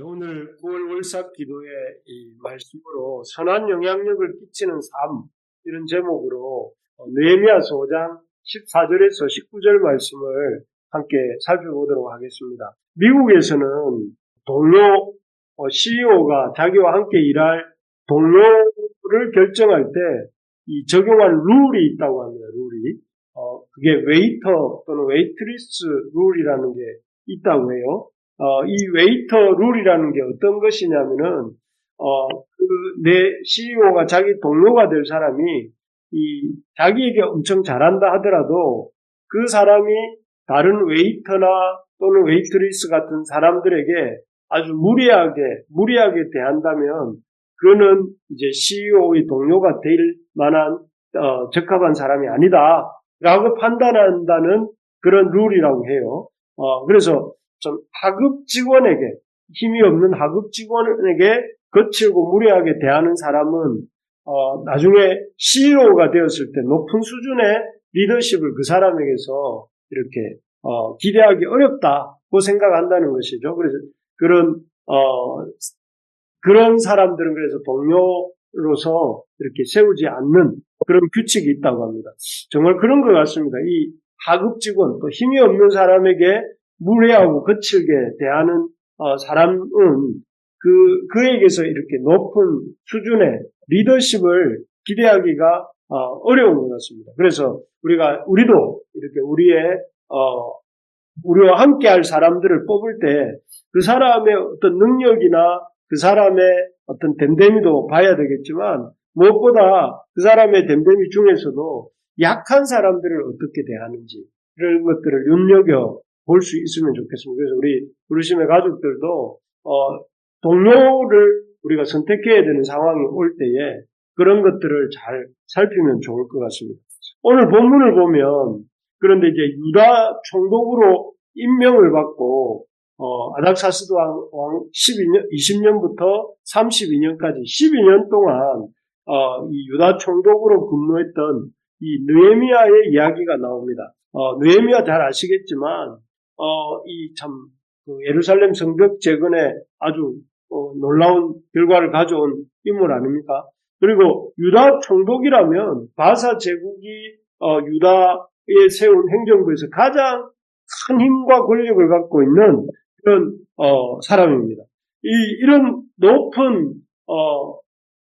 오늘 9월 월삭 기도의 이 말씀으로 선한 영향력을 끼치는 삶, 이런 제목으로 느헤미야서 5장 14절에서 19절 말씀을 함께 살펴보도록 하겠습니다. 미국에서는 동료 CEO가 자기와 함께 일할 동료를 결정할 때 이 적용한 룰이 있다고 합니다. 룰이 그게 웨이터 또는 웨이트리스 룰이라는 게 있다고 해요. 이 웨이터 룰이라는 게 어떤 것이냐면은, 내 CEO가 자기 동료가 될 사람이, 자기에게 엄청 잘한다 하더라도, 그 사람이 다른 웨이터나 또는 웨이트리스 같은 사람들에게 아주 무리하게 대한다면, 그는 이제 CEO의 동료가 될 만한, 적합한 사람이 아니다. 라고 판단한다는 그런 룰이라고 해요. 그래서, 좀 하급 직원에게, 힘이 없는 하급 직원에게 거칠고 무례하게 대하는 사람은 나중에 CEO가 되었을 때 높은 수준의 리더십을 그 사람에게서 이렇게 기대하기 어렵다고 생각한다는 것이죠. 그래서 그런 사람들은 그래서 동료로서 이렇게 세우지 않는 그런 규칙이 있다고 합니다. 정말 그런 것 같습니다. 이 하급 직원, 또 힘이 없는 사람에게 무례하고 거칠게 대하는 사람은 그에게서 이렇게 높은 수준의 리더십을 기대하기가 어려운 것 같습니다. 그래서 우리도 이렇게 우리와 함께 할 사람들을 뽑을 때 그 사람의 어떤 능력이나 그 사람의 어떤 됨됨이도 봐야 되겠지만, 무엇보다 그 사람의 됨됨이 중에서도 약한 사람들을 어떻게 대하는지, 이런 것들을 눈여겨 볼 수 있으면 좋겠습니다. 그래서 우리 부르심의 가족들도 동료를 우리가 선택해야 되는 상황이 올 때에 그런 것들을 잘 살피면 좋을 것 같습니다. 오늘 본문을 보면, 그런데 이제 유다 총독으로 임명을 받고 아닥사스드 왕 20년부터 32년까지 12년 동안 이 유다 총독으로 근무했던 이 느헤미야의 이야기가 나옵니다. 느헤미야 잘 아시겠지만 예루살렘 성벽 재건에 아주 놀라운 결과를 가져온 인물 아닙니까? 그리고 유다 총독이라면 바사 제국이 유다에 세운 행정부에서 가장 큰 힘과 권력을 갖고 있는 그런 사람입니다. 이런 높은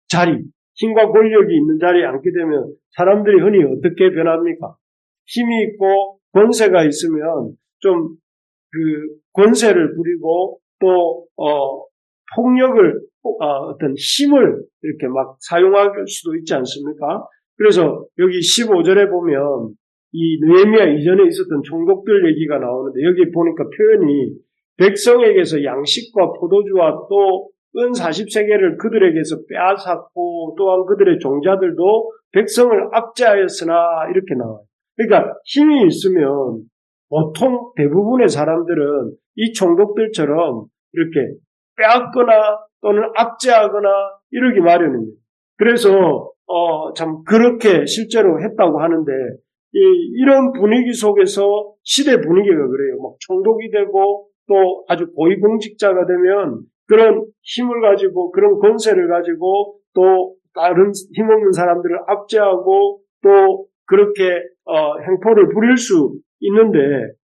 자리, 힘과 권력이 있는 자리에 앉게 되면 사람들이 흔히 어떻게 변합니까? 힘이 있고 권세가 있으면 좀 권세를 부리고 또 폭력을 어떤 힘을 이렇게 막 사용할 수도 있지 않습니까? 그래서 여기 15절에 보면 이 느헤미야 이전에 있었던 총독들 얘기가 나오는데, 여기 보니까 표현이 백성에게서 양식과 포도주와 또 은 40세겔을 그들에게서 빼앗았고, 또한 그들의 종자들도 백성을 압제하였으나, 이렇게 나와요. 그러니까 힘이 있으면 보통 대부분의 사람들은 이 총독들처럼 이렇게 빼앗거나 또는 압제하거나 이러기 마련입니다. 그래서 참 그렇게 실제로 했다고 하는데, 이런 분위기 속에서 시대 분위기가 그래요. 막 총독이 되고 또 아주 고위공직자가 되면 그런 힘을 가지고, 그런 권세를 가지고 또 다른 힘없는 사람들을 압제하고 또 그렇게 행포를 부릴 수 있는데,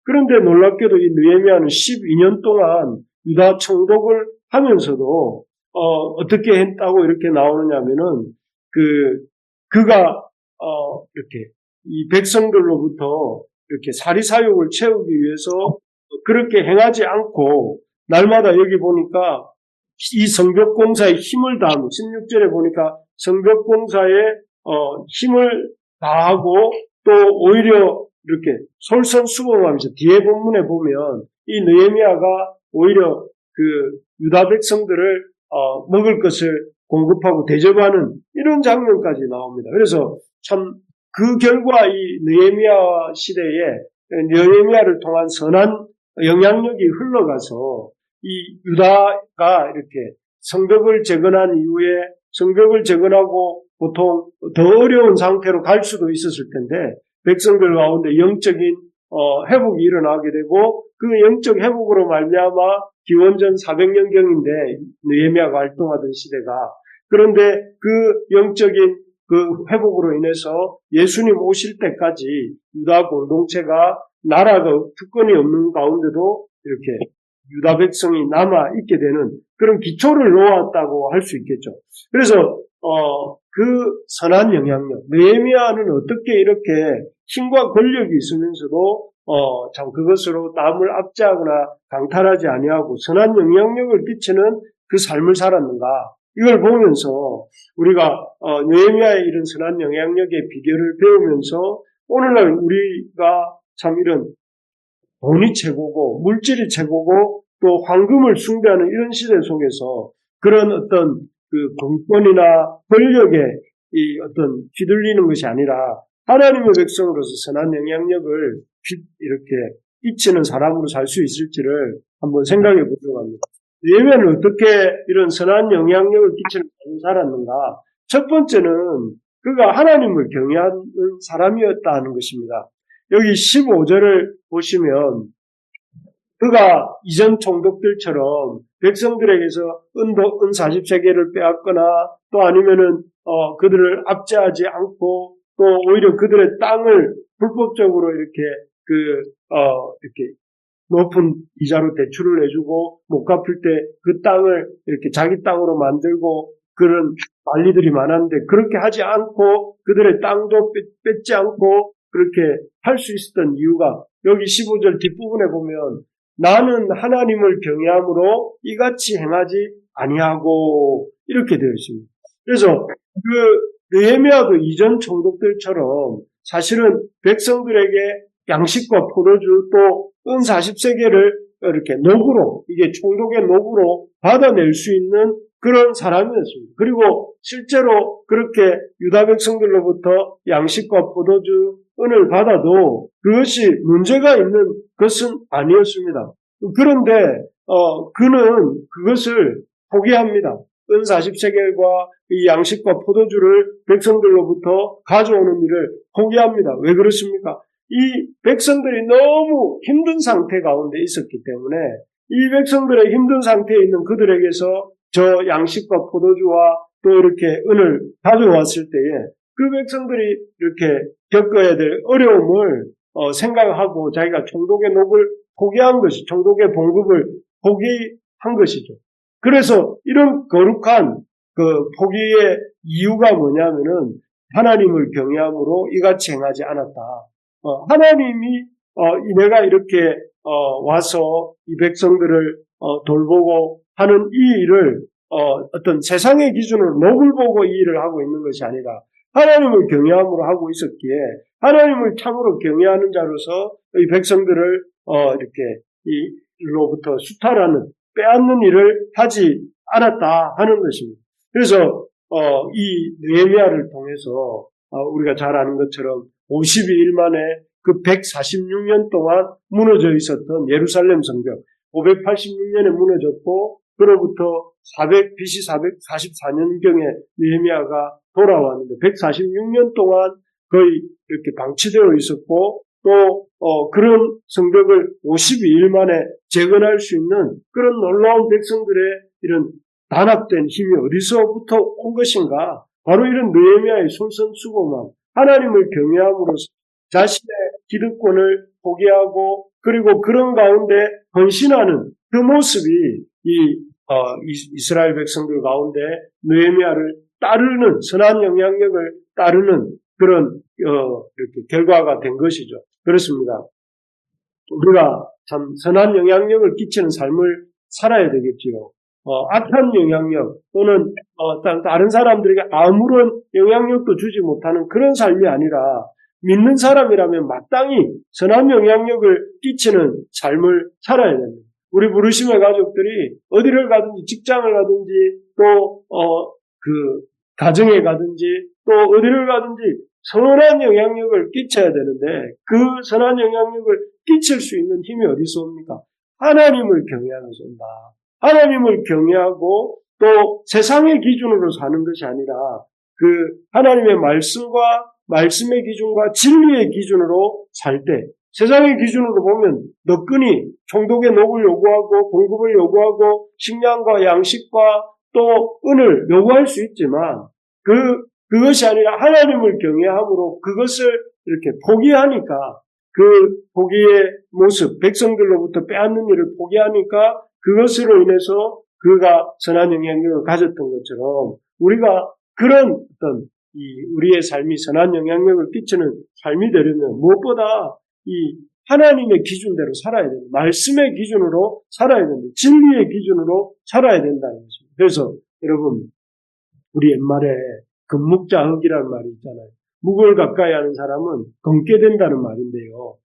그런데 놀랍게도 이 느헤미야는 12년 동안 유다 총독을 하면서도 어떻게 했다고 이렇게 나오느냐면은 그가 이렇게 이 백성들로부터 이렇게 사리사욕을 채우기 위해서 그렇게 행하지 않고, 날마다 여기 보니까 이 성벽공사에 힘을 다하고, 16절에 보니까 성벽공사에 힘을 다하고 또 오히려 이렇게 솔선수범하면서, 뒤에 본문에 보면 이 느헤미야가 오히려 유다 백성들을 먹을 것을 공급하고 대접하는 이런 장면까지 나옵니다. 그래서 참 그 결과 이 느헤미야 시대에 느헤미야를 통한 선한 영향력이 흘러가서 이 유다가 이렇게 성벽을 재건한 이후에, 성벽을 재건하고 보통 더 어려운 상태로 갈 수도 있었을 텐데 백성들 가운데 영적인 회복이 일어나게 되고, 그 영적 회복으로 말미암아 기원전 400년경인데 느헤미야가 활동하던 시대가 그런데 그 영적인 그 회복으로 인해서 예수님 오실 때까지 유다 공동체가 나라가 주권이 없는 가운데도 이렇게 유다 백성이 남아 있게 되는 그런 기초를 놓았다고 할 수 있겠죠. 그래서 그 선한 영향력, 느헤미야는 어떻게 이렇게 힘과 권력이 있으면서도 참 그것으로 남을 압제하거나 강탈하지 아니하고 선한 영향력을 끼치는 그 삶을 살았는가? 이걸 보면서 우리가 느헤미야의 이런 선한 영향력의 비결을 배우면서 오늘날 우리가 참 이런 돈이 최고고 물질이 최고고 또 황금을 숭배하는 이런 시대 속에서 그런 어떤 그 공권이나 권력에 이 어떤 휘둘리는 것이 아니라 하나님의 백성으로서 선한 영향력을 이렇게 끼치는 사람으로 살 수 있을지를 한번 생각해 보려고 합니다. 느헤미야는 어떻게 이런 선한 영향력을 끼치는 사람을 살았는가? 첫 번째는 그가 하나님을 경외하는 사람이었다는 것입니다. 여기 15절을 보시면 그가 이전 총독들처럼 백성들에게서 은 40세겔을 빼앗거나 또 아니면은 그들을 압제하지 않고 또 오히려 그들의 땅을 불법적으로 이렇게 이렇게 높은 이자로 대출을 해주고 못 갚을 때 그 땅을 이렇게 자기 땅으로 만들고 그런 관리들이 많았는데 그렇게 하지 않고 그들의 땅도 뺏지 않고 그렇게 할 수 있었던 이유가 여기 15절 뒷부분에 보면 나는 하나님을 경외함으로 이같이 행하지 아니하고 이렇게 되어 있습니다. 그래서 그 느헤미야도 이전 총독들처럼 사실은 백성들에게 양식과 포도주 또 은 40세겔을 이렇게 노구로 이게 총독의 노구로 받아낼 수 있는 그런 사람이었습니다. 그리고 실제로 그렇게 유다 백성들로부터 양식과 포도주, 은을 받아도 그것이 문제가 있는 것은 아니었습니다. 그런데 그는 그것을 포기합니다. 은 40세겔과 이 양식과 포도주를 백성들로부터 가져오는 일을 포기합니다. 왜 그렇습니까? 이 백성들이 너무 힘든 상태 가운데 있었기 때문에 이 백성들의 힘든 상태에 있는 그들에게서 저 양식과 포도주와 또 이렇게 은을 가져왔을 때에 그 백성들이 이렇게 겪어야 될 어려움을 생각하고 자기가 총독의 녹을 포기한 것이 총독의 봉급을 포기한 것이죠. 그래서 이런 거룩한 그 포기의 이유가 뭐냐면은 하나님을 경외함으로 이같이 행하지 않았다. 하나님이 내가 이렇게 와서 이 백성들을 돌보고 하는 이 일을 어떤 세상의 기준으로 녹을 보고 이 일을 하고 있는 것이 아니라 하나님을 경외함으로 하고 있었기에 하나님을 참으로 경외하는 자로서 이 백성들을 이렇게 이로부터 수탈하는 빼앗는 일을 하지 않았다 하는 것입니다. 그래서 이 느헤미야를 통해서 우리가 잘 아는 것처럼 52일 만에 그 146년 동안 무너져 있었던 예루살렘 성벽 586년에 무너졌고 그로부터 BC 444년경에 느헤미야가 돌아왔는데 146년 동안 거의 이렇게 방치되어 있었고 또 그런 성벽을 52일 만에 재건할 수 있는 그런 놀라운 백성들의 이런 단합된 힘이 어디서부터 온 것인가? 바로 이런 느헤미야의 솔선수범함, 하나님을 경외함으로써 자신의 기득권을 포기하고 그리고 그런 가운데 헌신하는 그 모습이 이스라엘 백성들 가운데 느헤미야를 따르는 선한 영향력을 따르는 그런 이렇게 결과가 된 것이죠. 그렇습니다. 우리가 참 선한 영향력을 끼치는 삶을 살아야 되겠지요. 악한 영향력 또는 다른 사람들에게 아무런 영향력도 주지 못하는 그런 삶이 아니라 믿는 사람이라면 마땅히 선한 영향력을 끼치는 삶을 살아야 됩니다. 우리 부르심의 가족들이 어디를 가든지 직장을 가든지 또 그 가정에 가든지 또 어디를 가든지 선한 영향력을 끼쳐야 되는데 그 선한 영향력을 끼칠 수 있는 힘이 어디서 옵니까? 하나님을 경외하면서 온다. 하나님을 경외하고 또 세상의 기준으로 사는 것이 아니라 그 하나님의 말씀과 말씀의 기준과 진리의 기준으로 살 때 세상의 기준으로 보면 너끈히 총독의 녹을 요구하고 봉급을 요구하고 식량과 양식과 또 은을 요구할 수 있지만 그것이 아니라 하나님을 경외함으로 그것을 이렇게 포기하니까 그 포기의 모습, 백성들로부터 빼앗는 일을 포기하니까 그것으로 인해서 그가 선한 영향력을 가졌던 것처럼 우리가 그런 어떤 우리의 삶이 선한 영향력을 끼치는 삶이 되려면 무엇보다 이 하나님의 기준대로 살아야 된다. 말씀의 기준으로 살아야 된다. 진리의 기준으로 살아야 된다는 것입니다. 그래서 여러분, 우리 옛말에 금묵자흑이라는 말이 있잖아요. 묵을 가까이 하는 사람은 검게 된다는 말인데요.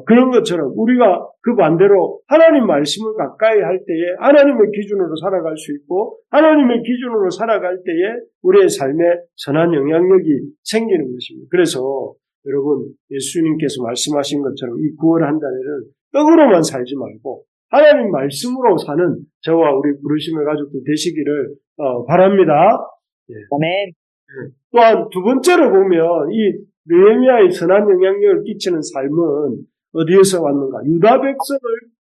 그런 것처럼 우리가 그 반대로 하나님 말씀을 가까이 할 때에 하나님의 기준으로 살아갈 수 있고 하나님의 기준으로 살아갈 때에 우리의 삶에 선한 영향력이 생기는 것입니다. 그래서 여러분, 예수님께서 말씀하신 것처럼 이 9월 한 달에는 떡으로만 살지 말고 하나님 말씀으로 사는 저와 우리 부르심의 가족들 되시기를 바랍니다. 예. 아멘. 또한 두 번째로 보면 이 느헤미야의 선한 영향력을 끼치는 삶은 어디에서 왔는가? 유다 백성을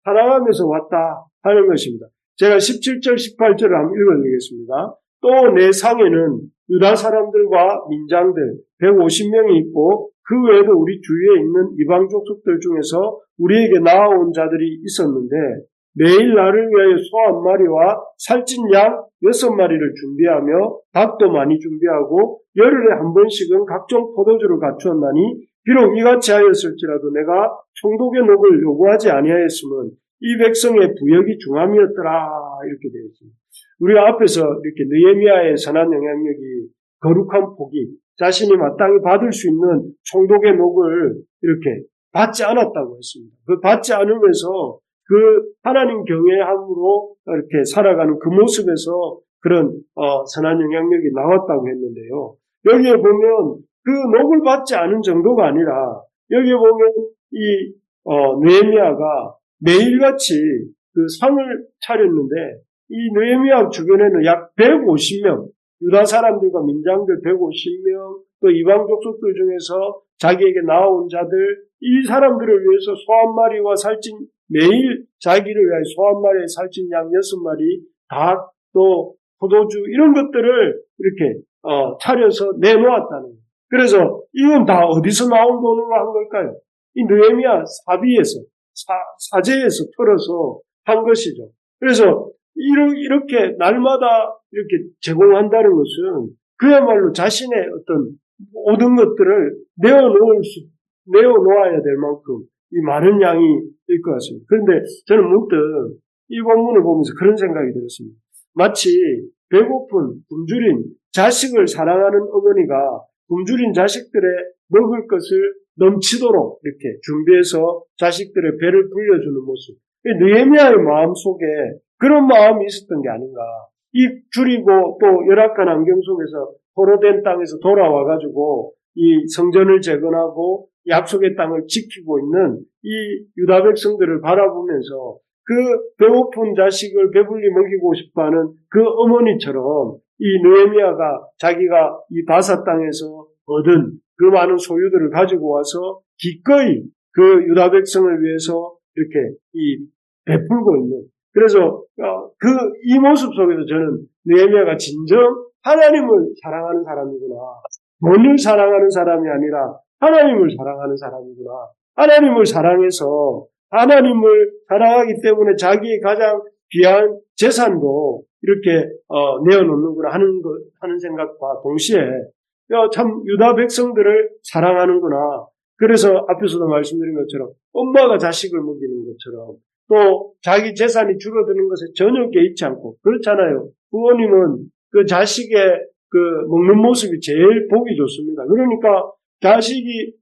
사랑하면서 왔다 하는 것입니다. 제가 17절, 18절을 한번 읽어드리겠습니다. 또 내 상에는 유다 사람들과 민장들 150명이 있고 그 외에도 우리 주위에 있는 이방 족속들 중에서 우리에게 나아온 자들이 있었는데 매일 나를 위하여 소 한 마리와 살찐 양 6마리를 준비하며 닭도 많이 준비하고 열흘에 한 번씩은 각종 포도주를 갖추었나니 비록 이같이 하였을지라도 내가 총독의 녹을 요구하지 아니하였으면 이 백성의 부역이 중함이었더라. 이렇게 되어 있습니다. 우리가 앞에서 이렇게 느헤미야의 선한 영향력이 거룩한 포기, 자신이 마땅히 받을 수 있는 총독의 녹을 이렇게 받지 않았다고 했습니다. 그 받지 않으면서 그 하나님 경외함으로 이렇게 살아가는 그 모습에서 그런 선한 영향력이 나왔다고 했는데요. 여기에 보면 그 녹을 받지 않은 정도가 아니라 여기에 보면 이 느헤미야가 매일같이 그 상을 차렸는데 이 느헤미야 주변에는 약 150명 유다 사람들과 민장들 150명 또 이방 족속들 중에서 자기에게 나온 자들 이 사람들을 위해서 소 한 마리와 살찐 매일 자기를 위하여 소 한 마리에 살찐 양 6마리 닭 또 포도주 이런 것들을 이렇게 차려서 내놓았다는 거예요. 그래서 이건 다 어디서 나온 돈으로 한 걸까요? 이 느헤미야 사비에서 사제에서 털어서 한 것이죠. 그래서 이렇게 날마다 이렇게 제공한다는 것은 그야말로 자신의 어떤 모든 것들을 내어놓아야 될 만큼 이 많은 양이일 것 같습니다. 그런데 저는 문득 이 본문을 보면서 그런 생각이 들었습니다. 마치 배고픈 굶주린 자식을 사랑하는 어머니가 굶주린 자식들의 먹을 것을 넘치도록 이렇게 준비해서 자식들의 배를 불려주는 모습. 느헤미야의 마음 속에 그런 마음이 있었던 게 아닌가. 이 줄이고 또 열악한 환경 속에서 포로된 땅에서 돌아와가지고 이 성전을 재건하고 약속의 땅을 지키고 있는 이 유다 백성들을 바라보면서 그 배고픈 자식을 배불리 먹이고 싶어하는 그 어머니처럼 이 느헤미야가 자기가 이 바사 땅에서 얻은 그 많은 소유들을 가지고 와서 기꺼이 그 유다 백성을 위해서 이렇게 베풀고 있는 그래서 이 모습 속에서 저는 느헤미야가 진정 하나님을 사랑하는 사람이구나. 돈을 사랑하는 사람이 아니라 하나님을 사랑하는 사람이구나. 하나님을 사랑해서 하나님을 사랑하기 때문에 자기의 가장 귀한 재산도 이렇게 내어놓는구나 하는 생각과 동시에 참 유다 백성들을 사랑하는구나. 그래서 앞에서도 말씀드린 것처럼 엄마가 자식을 먹이는 것처럼 또 자기 재산이 줄어드는 것에 전혀 개의치 않고 그렇잖아요. 부모님은 그 자식의 그 먹는 모습이 제일 보기 좋습니다. 그러니까 자식이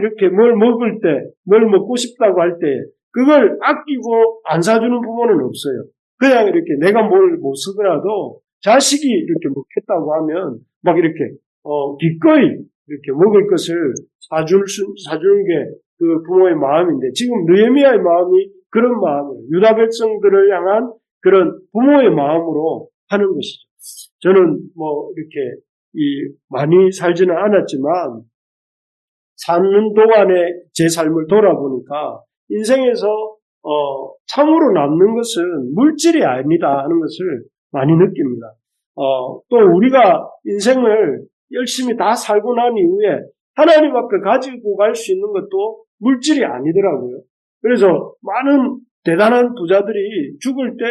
이렇게 뭘 먹을 때, 뭘 먹고 싶다고 할 때 그걸 아끼고 안 사주는 부모는 없어요. 그냥 이렇게 내가 뭘 못 쓰더라도 자식이 이렇게 먹겠다고 하면 막 이렇게 기꺼이 이렇게 먹을 것을 사주는 게 그 부모의 마음인데 지금 느헤미야의 마음이 그런 마음이에요. 유다 백성들을 향한 그런 부모의 마음으로 하는 것이죠. 저는 이렇게 많이 살지는 않았지만 사는 동안에 제 삶을 돌아보니까 인생에서 참으로 남는 것은 물질이 아니다 하는 것을 많이 느낍니다. 또 우리가 인생을 열심히 다 살고 난 이후에 하나님 앞에 가지고 갈 수 있는 것도 물질이 아니더라고요. 그래서 많은 대단한 부자들이 죽을 때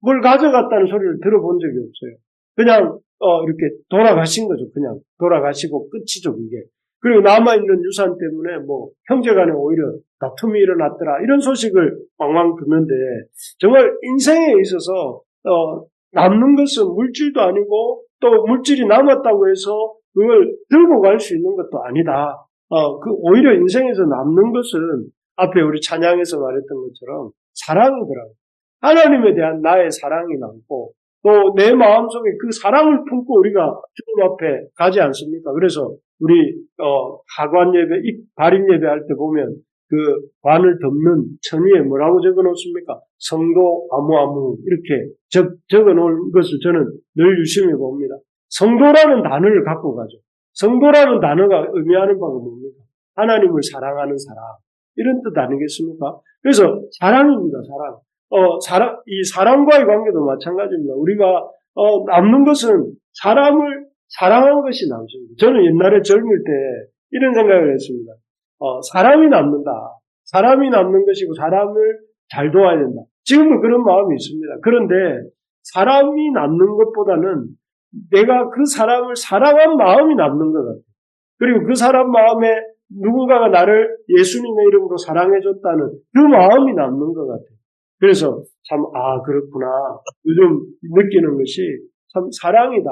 뭘 가져갔다는 소리를 들어본 적이 없어요. 그냥 이렇게 돌아가신 거죠. 그냥 돌아가시고 끝이죠, 그게. 그리고 남아있는 유산 때문에 뭐 형제간에 오히려 다툼이 일어났더라 이런 소식을 왕왕 듣는데 정말 인생에 있어서 남는 것은 물질도 아니고 또 물질이 남았다고 해서 그걸 들고 갈 수 있는 것도 아니다. 오히려 인생에서 남는 것은 앞에 우리 찬양에서 말했던 것처럼 사랑이더라고요. 하나님에 대한 나의 사랑이 남고 또 내 마음속에 그 사랑을 품고 우리가 주님 앞에 가지 않습니까? 그래서 우리 하관 예배, 발인 예배 할 때 보면 그 관을 덮는 천위에 뭐라고 적어 놓습니까? 성도 아무아무 이렇게 적어 놓은 것을 저는 늘 유심히 봅니다. 성도라는 단어를 갖고 가죠. 성도라는 단어가 의미하는 바가 뭡니까? 하나님을 사랑하는 사람. 이런 뜻 아니겠습니까? 그래서 사랑입니다, 사랑. 이 사랑과의 관계도 마찬가지입니다. 우리가, 남는 것은 사람을 사랑한 것이 남습니다. 저는 옛날에 젊을 때 이런 생각을 했습니다. 사람이 남는다. 사람이 남는 것이고 사람을 잘 도와야 된다. 지금도 그런 마음이 있습니다. 그런데 사람이 남는 것보다는 내가 그 사람을 사랑한 마음이 남는 것 같아요. 그리고 그 사람 마음에 누군가가 나를 예수님의 이름으로 사랑해줬다는 그 마음이 남는 것 같아요. 그래서 참, 그렇구나. 요즘 느끼는 것이 참 사랑이다.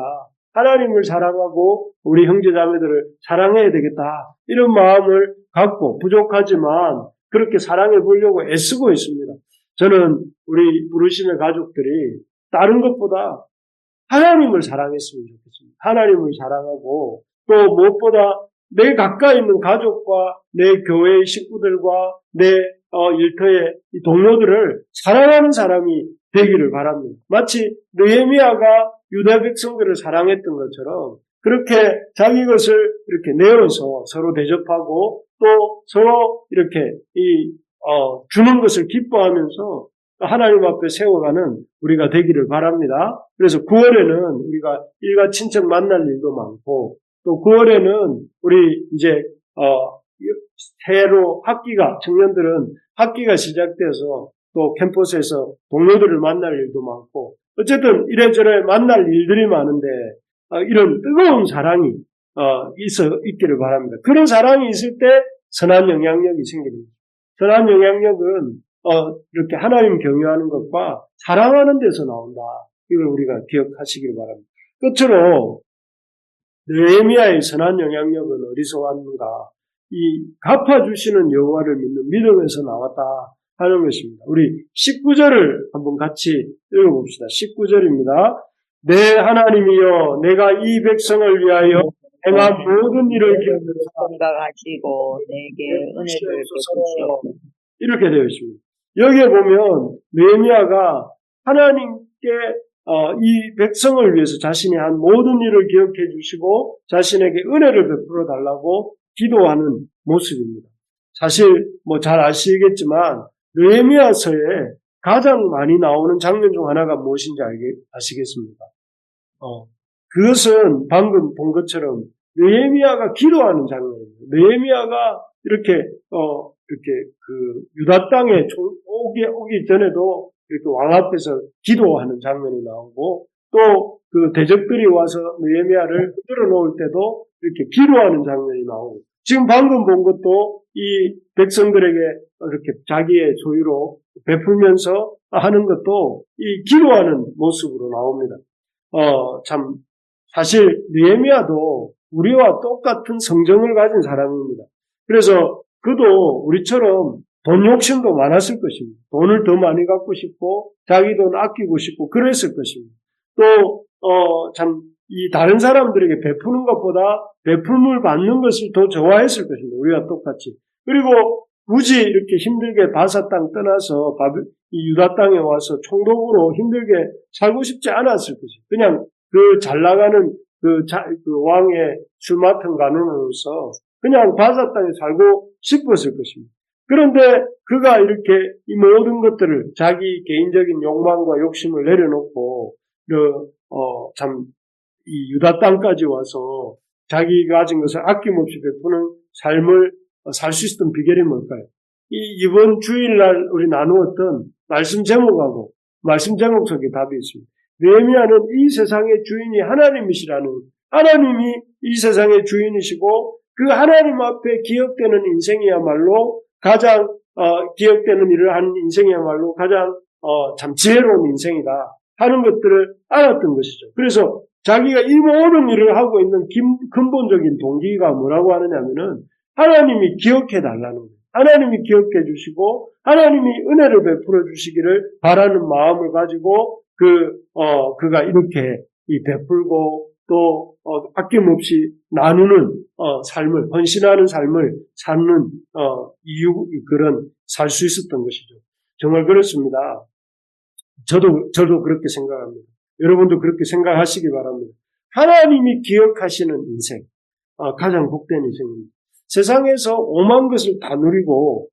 하나님을 사랑하고 우리 형제자매들을 사랑해야 되겠다. 이런 마음을 갖고 부족하지만 그렇게 사랑해 보려고 애쓰고 있습니다. 저는 우리 부르심의 가족들이 다른 것보다 하나님을 사랑했으면 좋겠습니다. 하나님을 사랑하고 또 무엇보다 내 가까이 있는 가족과 내 교회의 식구들과 내 일터의 동료들을 사랑하는 사람이 되기를 바랍니다. 마치 느헤미야가 유다 백성들을 사랑했던 것처럼 그렇게 자기 것을 이렇게 내어서 서로 대접하고 또 서로 이렇게 주는 것을 기뻐하면서 하나님 앞에 세워가는 우리가 되기를 바랍니다. 그래서 9월에는 우리가 일가 친척 만날 일도 많고 또 9월에는 우리 이제 새로 청년들은 학기가 시작돼서 또 캠퍼스에서 동료들을 만날 일도 많고 어쨌든 이래저래 만날 일들이 많은데 이런 뜨거운 사랑이 있기를 바랍니다. 그런 사랑이 있을 때 선한 영향력이 생깁니다. 선한 영향력은 이렇게 하나님 경외하는 것과 사랑하는 데서 나온다. 이걸 우리가 기억하시길 바랍니다. 끝으로 느헤미야의 선한 영향력은 어디서 왔는가? 이 갚아주시는 여호와를 믿는 믿음에서 나왔다 하는 것입니다. 우리 19절을 한번 같이 읽어봅시다. 19절입니다. 내 하나님이여 내가 이 백성을 위하여 행한 모든 일을 생각하시고 내게 은혜를 베푸시오. 이렇게 되어 있습니다. 여기에 보면 느헤미야가 하나님께 이 백성을 위해서 자신이 한 모든 일을 기억해 주시고 자신에게 은혜를 베풀어 달라고 기도하는 모습입니다. 사실 잘 아시겠지만 느헤미야서에 가장 많이 나오는 장면 중 하나가 무엇인지 아시겠습니까? 그것은 방금 본 것처럼 느헤미야가 기도하는 장면입니다. 느헤미야가 이렇게 그 유다 땅에 오기 전에도 이렇게 왕 앞에서 기도하는 장면이 나오고 또 그 대적들이 와서 느헤미야를 흔들어 놓을 때도 이렇게 기도하는 장면이 나오고 지금 방금 본 것도 이 백성들에게 이렇게 자기의 소유로 베풀면서 하는 것도 이 기도하는 모습으로 나옵니다. 참 사실 느헤미야도 우리와 똑같은 성정을 가진 사람입니다. 그래서 그도 우리처럼 돈 욕심도 많았을 것입니다. 돈을 더 많이 갖고 싶고 자기 돈 아끼고 싶고 그랬을 것입니다. 또 이 다른 사람들에게 베푸는 것보다 베품을 받는 것을 더 좋아했을 것입니다. 우리와 똑같이. 그리고 굳이 이렇게 힘들게 바사 땅 떠나서 이 유다 땅에 와서 총독으로 힘들게 살고 싶지 않았을 것입니다. 그냥 그 잘 나가는 그 왕의 술 맡은 가문으로서 그냥 바사 땅에 살고 싶었을 것입니다. 그런데 그가 이렇게 이 모든 것들을 자기 개인적인 욕망과 욕심을 내려놓고 이 유다 땅까지 와서 자기가 가진 것을 아낌없이 베푸는 삶을 살 수 있었던 비결이 뭘까요? 이번 주일날 우리 나누었던 말씀 제목하고 말씀 제목 속에 답이 있습니다. 느헤미야는 이 세상의 주인이 하나님이시라는, 하나님이 이 세상의 주인이시고 그 하나님 앞에 기억되는 인생이야말로 가장 기억되는 일을 하는 인생이야말로 가장 참 지혜로운 인생이다 하는 것들을 알았던 것이죠. 그래서 자기가 이 모든 일을 하고 있는 근본적인 동기가 뭐라고 하느냐면은 하나님이 기억해달라는 거예요. 하나님이 기억해 주시고 하나님이 은혜를 베풀어 주시기를 바라는 마음을 가지고 그가 이렇게 베풀고 또 아낌없이 나누는 삶을, 헌신하는 삶을 사는 그런 살 수 있었던 것이죠. 정말 그렇습니다. 저도 그렇게 생각합니다. 여러분도 그렇게 생각하시기 바랍니다. 하나님이 기억하시는 인생, 가장 복된 인생입니다. 세상에서 오만 것을 다 누리고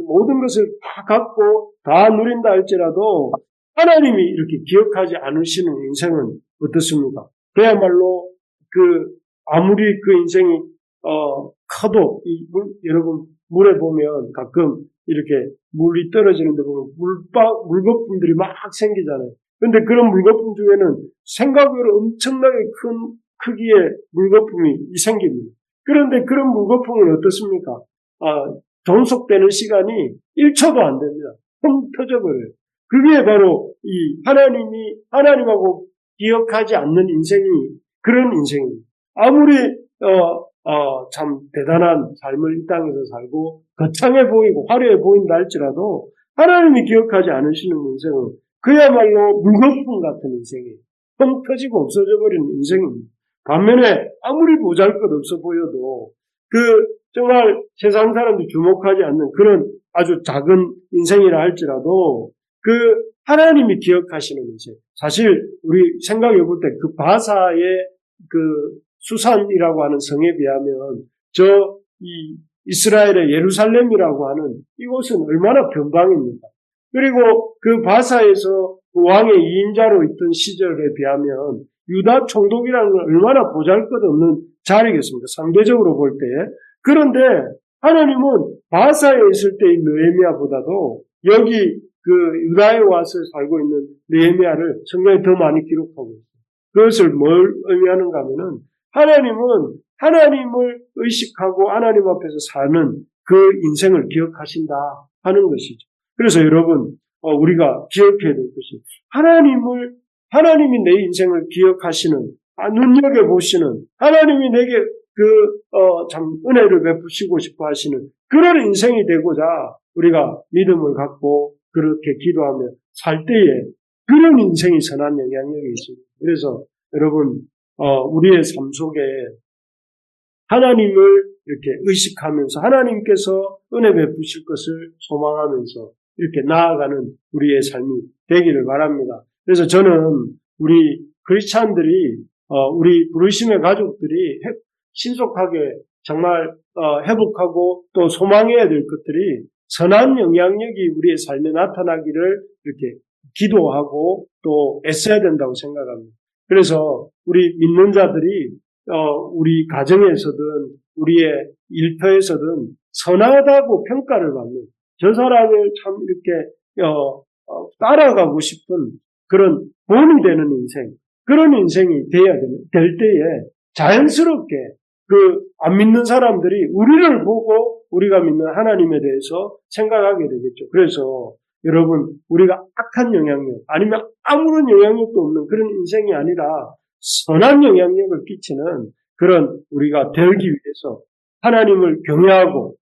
모든 것을 다 갖고 다 누린다 할지라도 하나님이 이렇게 기억하지 않으시는 인생은 어떻습니까? 그야말로 아무리 그 인생이 커도 여러분 물에 보면 가끔 이렇게 물이 떨어지는데 보면 물거품들이 막 생기잖아요. 근데 그런 물거품 중에는 생각외로 엄청나게 큰 크기의 물거품이 생깁니다. 그런데 그런 물거품은 어떻습니까? 존속되는 시간이 1초도 안 됩니다. 펑 터져버려요. 그게 바로 이 하나님하고 기억하지 않는 인생이 그런 인생입니다. 아무리 참 대단한 삶을 이 땅에서 살고 거창해 보이고 화려해 보인다 할지라도 하나님이 기억하지 않으시는 인생은 그야말로 물거품 같은 인생이에요. 펑 터지고 없어져 버리는 인생입니다. 반면에 아무리 보잘것없어 보여도 정말 세상 사람들이 주목하지 않는 그런 아주 작은 인생이라 할지라도 하나님이 기억하시는 인생. 사실 우리 생각해 볼 때 바사의 수산이라고 하는 성에 비하면 이 이스라엘의 예루살렘이라고 하는 이곳은 얼마나 변방입니까? 그리고 바사에서 왕의 2인자로 있던 시절에 비하면 유다 총독이라는 건 얼마나 보잘것없는 자리겠습니까? 상대적으로 볼 때. 그런데 하나님은 바사에 있을 때의 느헤미야보다도 여기 유다에 와서 살고 있는 느헤미야를 성경에 더 많이 기록하고 있어요. 그것을 뭘 의미하는가 하면은 하나님은 하나님을 의식하고 하나님 앞에서 사는 그 인생을 기억하신다 하는 것이죠. 그래서 여러분 우리가 기억해야 될 것이 하나님이 내 인생을 기억하시는, 눈여겨보시는, 하나님이 내게 참 은혜를 베푸시고 싶어 하시는 그런 인생이 되고자 우리가 믿음을 갖고 그렇게 기도하며 살 때에 그런 인생이 선한 영향력이 있습니다. 그래서 여러분, 우리의 삶 속에 하나님을 이렇게 의식하면서 하나님께서 은혜 베푸실 것을 소망하면서 이렇게 나아가는 우리의 삶이 되기를 바랍니다. 그래서 저는 우리 크리스찬들이 우리 부르심의 가족들이 신속하게 정말 회복하고 또 소망해야 될 것들이 선한 영향력이 우리의 삶에 나타나기를 이렇게 기도하고 또 애써야 된다고 생각합니다. 그래서 우리 믿는 자들이 우리 가정에서든 우리의 일터에서든 선하다고 평가를 받는, 저 사람을 참 이렇게 따라가고 싶은 그런 본이 되는 인생, 그런 인생이 될 때에 자연스럽게 안 믿는 사람들이 우리를 보고 우리가 믿는 하나님에 대해서 생각하게 되겠죠. 그래서 여러분, 우리가 악한 영향력 아니면 아무런 영향력도 없는 그런 인생이 아니라 선한 영향력을 끼치는 그런 우리가 되기 위해서 하나님을 경외하고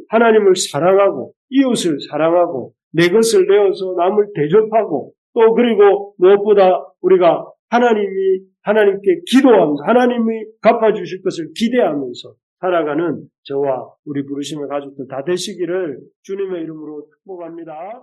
하나님을 사랑하고 이웃을 사랑하고 내 것을 내어서 남을 대접하고 또 그리고 무엇보다 우리가 하나님께 기도하면서 하나님이 갚아주실 것을 기대하면서 살아가는 저와 우리 부르심의 가족들 다 되시기를 주님의 이름으로 축복합니다.